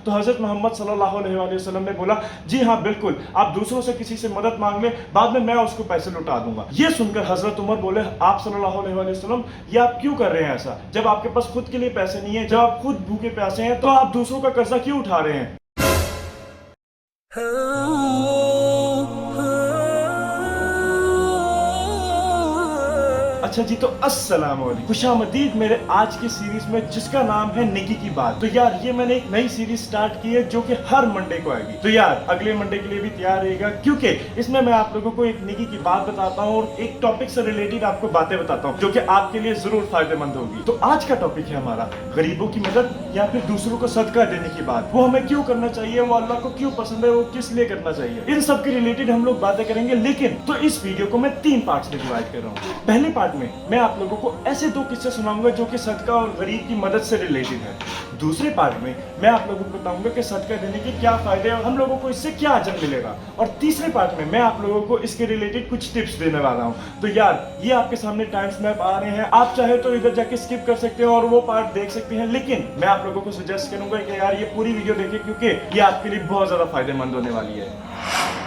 तो हज़रत मोहम्मद सल्लल्लाहु अलैहि वसल्लम ने बोला, जी हाँ बिल्कुल, आप दूसरों से किसी से मदद मांग लें, बाद में मैं उसको पैसे लौटा दूंगा। ये सुनकर हज़रत उमर बोले, आप सल्लल्लाहु अलैहि वसल्लम, ये आप क्यों कर रहे हैं ऐसा? जब आपके पास खुद के लिए पैसे नहीं है, जब आप खुद भूखे प्यासे हैं, तो आप दूसरों का कर्जा क्यों उठा रहे हैं? अच्छा जी, तो अस्सलाम वालेकुम, खुशामदीद मेरे आज की सीरीज में जिसका नाम है नेकी की बात। तो यार ये मैंने एक नई सीरीज स्टार्ट की है जो कि हर मंडे को आएगी। तो यार अगले मंडे के लिए भी तैयार रहेगा, क्योंकि इसमें मैं आप लोगों को एक नेकी की बात बताता हूँ और एक टॉपिक से रिलेटेड आपको बातें बताता हूँ जो कि आपके लिए जरूर फायदेमंद होगी। तो आज का टॉपिक है हमारा गरीबों की मदद या फिर दूसरों को सदका देने की बात। वो हमें क्यों करना चाहिए, वो अल्लाह को क्यों पसंद है, वो किस लिए करना चाहिए, इन सब के रिलेटेड हम लोग बातें करेंगे। लेकिन तो इस वीडियो को मैं 3 पार्ट्स में डिवाइड कर रहा हूँ। पहले पार्ट में मैं आप लोगों को ऐसे 2 किस्से सुनाऊंगा जो कि सदका और गरीब की मदद से रिलेटेड है। दूसरे पार्ट में मैं आप लोगों को बताऊंगा कि सदका देने के क्या फायदे और हम लोगों को इससे क्या अजर मिलेगा। और तीसरे पार्ट में मैं आप लोगों को इसके रिलेटेड कुछ टिप्स देने वाला हूं। तो यार ये आपके सामने टाइम स्नैप आ रहे हैं, आप चाहे तो इधर जाके स्किप कर सकते हैं और वो पार्ट देख सकते हैं, लेकिन मैं आप लोगों को सजेस्ट करूंगा कि यार ये पूरी वीडियो देखें, क्योंकि ये आपके लिए बहुत ज्यादा फायदेमंद होने वाली है।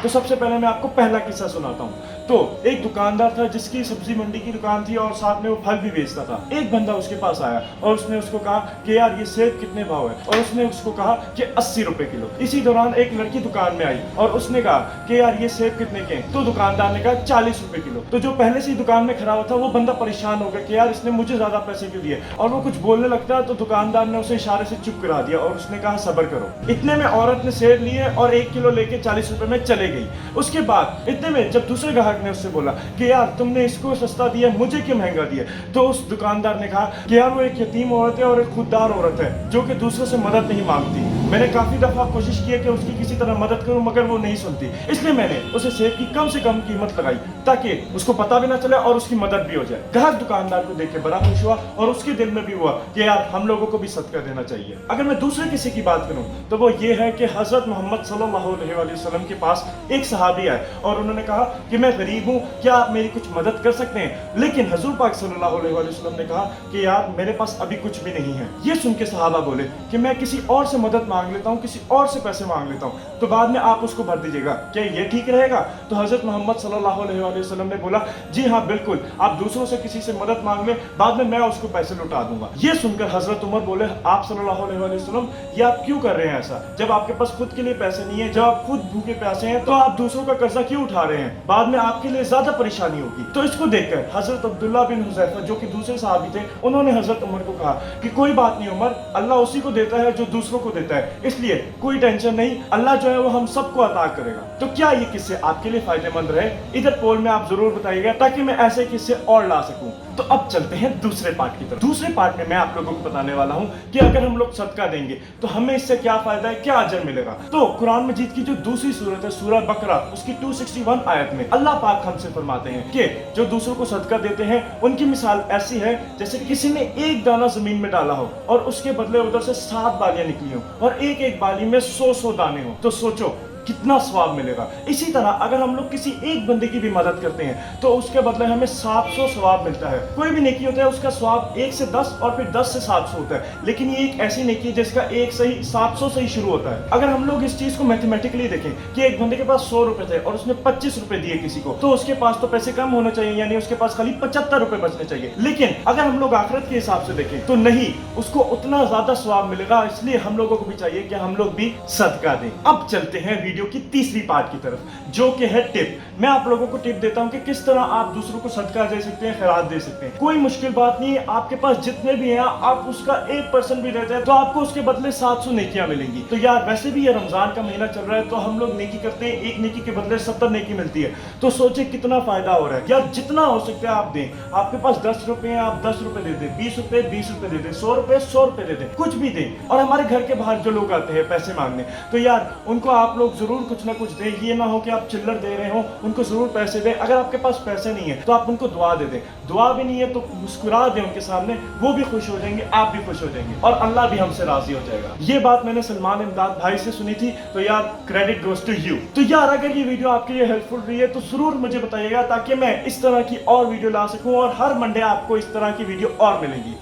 तो सबसे पहले मैं आपको पहला किस्सा सुनाता हूँ। तो एक दुकानदार था जिसकी सब्जी मंडी की दुकान थी और साथ में वो फल भी बेचता था। एक बंदा उसके पास आया और उसने उसको कहा कि यार ये सेब कितने भाव है, और उसने उसको कहा कि 80 रुपए किलो। इसी दौरान एक लड़की दुकान में आई और उसने कहा कि यार ये सेब कितने के हैं, तो दुकानदार ने कहा 40 रुपए किलो। तो जो पहले से ही दुकान में खड़ा हुआ था वो बंदा परेशान हो गया कि यार इसने मुझे ज्यादा पैसे क्यों दिए, और वो कुछ बोलने लगता है तो दुकानदार ने उसे इशारे से चुप करा दिया और उसने कहा सब्र करो। इतने में औरत ने सेब लिए और 1 किलो लेके 40 रुपए में चले गई। उसके बाद इतने में जब दूसरे ग्राहक ने उससे बोला कि यार तुमने इसको सस्ता दिया, मुझे क्यों महंगा दिया, तो उस दुकानदार ने कहा कि यार वो एक यतीम औरत है और एक खुददार औरत है जो कि दूसरों से मदद नहीं मांगती। मैंने काफी दफा कोशिश की है कि उसकी किसी तरह मदद करूं, मगर वो नहीं सुनती, इसलिए मैंने उसे सेब की कम से कम कीमत लगाई ताकि उसको पता भी ना चले और उसकी मदद भी हो जाए। ग्राहक दुकानदार को देख के बड़ा खुश हुआ और उसके दिल में भी हुआ कि यार हम लोगों को भी सदका देना चाहिए। अगर मैं दूसरे किसी की बात करूं तो वो ये है कि हजरत मोहम्मद सल्लल्लाहु अलैहि वसल्लम के पास एक सहाबी आए और उन्होंने कहा कि मैं गरीब हूं, क्या आप मेरी कुछ मदद कर सकते हैं? लेकिन हुजूर पाक सल्लल्लाहु अलैहि वसल्लम ने कहा कि यार मेरे पास अभी कुछ भी नहीं है। ये सुन के सहाबा बोले कि मैं किसी और से मदद मांग लेता हूँ, किसी और से पैसे मांग लेता हूँ, तो बाद में आप उसको भर दीजिएगा, क्या ये ठीक रहेगा? तो हजरत मोहम्मद सल्लल्लाहु अलैहि वसल्लम ने बोला, जी हाँ बिल्कुल, आप दूसरों से किसी से मदद मांग लें, बाद में मैं उसको पैसे लौटा दूंगा। ये सुनकर हजरत उमर बोले, आप सल्लल्लाहु अलैहि वसल्लम, ये आप क्यों कर रहे हैं ऐसा? जब आपके पास खुद के लिए पैसे नहीं है, जब आप खुद भूखे प्यासे हैं, तो आप दूसरों का कर्जा क्यों उठा रहे हैं? बाद में आपके लिए ज्यादा परेशानी होगी। तो इसको देखकर हजरत अब्दुल्ला बिन हुज़ैफा जो कि दूसरे सहाबी थे, उन्होंने हजरत उमर को कहा कि कोई बात नहीं उमर, अल्लाह उसी को देता है जो दूसरों को देता है, इसलिए कोई टेंशन नहीं, अल्लाह जो है वो हम सबको अता करेगा। तो क्या ये किस्से आपके लिए फायदेमंद रहे? इधर पोल में आप जरूर बताइएगा ताकि मैं ऐसे किस्से और ला सकूं। तो अब चलते हैं दूसरे पार्ट की तरफ। दूसरे पार्ट में मैं आप लोगों को बताने वाला हूं कि अगर हम लोग सदका देंगे तो हमें इससे क्या फायदा है, क्या अजर मिलेगा। तो कुरान मजीद की जो दूसरी सूरत है, सूरह बकरा, उसकी 261 आयत में अल्लाह पाक हमसे फरमाते हैं कि जो दूसरों को सदका देते हैं उनकी मिसाल ऐसी है जैसे किसी ने एक दाना जमीन में डाला हो और उसके बदले उधर से 7 बालियां निकली हो और एक एक बाली में 100 दाने हो, तो सोचो कितना स्वाब मिलेगा। इसी तरह अगर हम लोग किसी एक बंदे की भी मदद करते हैं तो उसके बदले हमें 700 स्वाब मिलता है। कोई भी नेकी होता है उसका स्वाब 1 से 10 और फिर 10 से 700 होता है, लेकिन ये एक ऐसी नेकी है जिसका 1 से ही 700 से ही शुरू होता है। अगर हम लोग इस चीज को मैथमेटिकली देखें कि एक बंदे के पास 100 रुपए थे और उसने 25 रुपए दिए किसी को, तो उसके पास तो पैसे कम होने चाहिए, यानी उसके पास खाली 75 रुपए बचने चाहिए। लेकिन अगर हम लोग आखिरत के हिसाब से देखें तो नहीं, उसको उतना ज्यादा स्वाब मिलेगा। इसलिए हम लोगों को भी चाहिए कि हम लोग भी सदका दें। अब चलते हैं वीडियो की तीसरी पार्ट की तरफ, जो कि है टिप। मैं आप लोगों को टिप देता हूं कि किस तरह आप दूसरों को सदका दे सकते हैं, खैरात दे सकते हैं। कोई मुश्किल बात नहीं है, आपके पास जितने भी हैं आप उसका 1% भी देते हैं तो आपको उसके बदले 700 नेकियां मिलेंगी। तो यार वैसे भी ये रमजान का महीना चल रहा है तो हम लोग नेकी करते हैं, एक नेकी के बदले 70 नेकी मिलती है, तो सोचे कितना फायदा हो रहा है। यार जितना हो सकता है आप दें। आपके पास 10 रुपए हैं, आप 10 रुपए दे दें, 20 रुपए 20 रुपए दे दें, 100 रुपए 100 रुपए दे दें, कुछ भी दें। और हमारे घर के बाहर जो लोग आते हैं पैसे मांगने, तो यार उनको आप लोग जरूर कुछ ना कुछ दें। ये ना हो कि आप चिल्लर दे रहे हो, उनको जरूर पैसे दें। अगर आपके पास पैसे नहीं है तो आप उनको दुआ दे दें, दुआ भी नहीं है तो मुस्कुरा दें उनके सामने, वो भी खुश हो जाएंगे, आप भी खुश हो जाएंगे और अल्लाह भी हमसे राजी हो जाएगा। ये बात मैंने सलमान इमदाद भाई से सुनी थी, तो यार क्रेडिट गोज टू यू। तो यार अगर ये वीडियो आपके लिए हेल्पफुल रही है तो जरूर मुझे बताइएगा ताकि मैं इस तरह की और वीडियो ला सकूं और हर मंडे आपको इस तरह की वीडियो और मिलेंगी।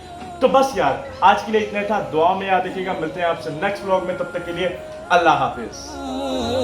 तो बस यार आज के लिए इतना था, दुआ में याद रखिएगा, मिलते हैं आपसे नेक्स्ट व्लॉग में, तब तक के लिए अल्लाह हाफिज।